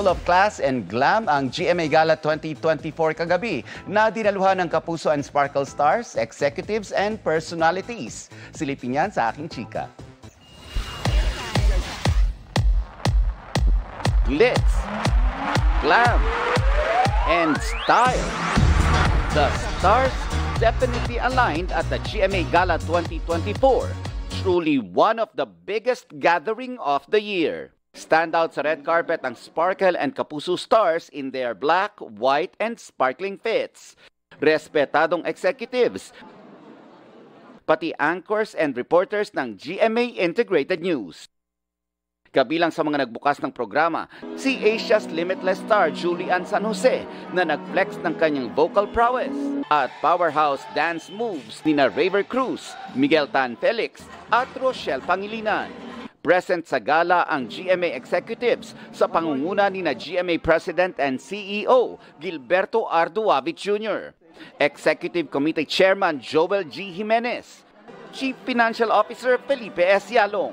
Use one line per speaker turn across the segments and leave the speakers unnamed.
full of class and glam ang GMA Gala 2024 kagabi na dinaluhan ng Kapuso and Sparkle stars, executives, and personalities. Silipin yan sa aking chika. Glitz, glam, and style. The stars definitely aligned at the GMA Gala 2024. Truly one of the biggest gathering of the year. Stand out sa red carpet ang Sparkle and Kapuso stars in their black, white, and sparkling fits. Respetadong executives, pati anchors and reporters ng GMA Integrated News. Kabilang sa mga nagbukas ng programa, si Asia's Limitless star Julian San Jose na nag-flex ng kanyang vocal prowess at powerhouse dance moves ni Raver Cruz, Miguel Tan Felix at Rochelle Pangilinan. Present sa gala ang GMA executives sa pangunguna ni GMA President and CEO Gilberto Arduavit Jr., Executive Committee Chairman Joel G. Jimenez, Chief Financial Officer Felipe S. Yalong,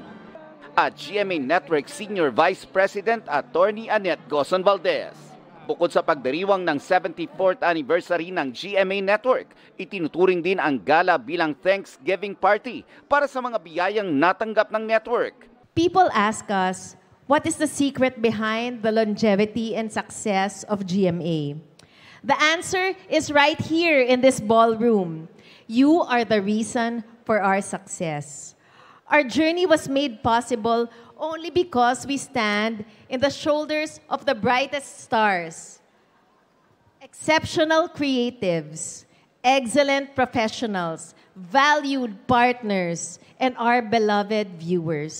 at GMA Network Senior Vice President Attorney Annette Gozon Valdez. Bukod sa pagdiriwang ng 74th anniversary ng GMA Network, itinuturing din ang gala bilang Thanksgiving party para sa mga biyayang natanggap ng network.
People ask us, what is the secret behind the longevity and success of GMA? The answer is right here in this ballroom. You are the reason for our success. Our journey was made possible only because we stand in the shoulders of the brightest stars, exceptional creatives, excellent professionals, valued partners, and our beloved viewers.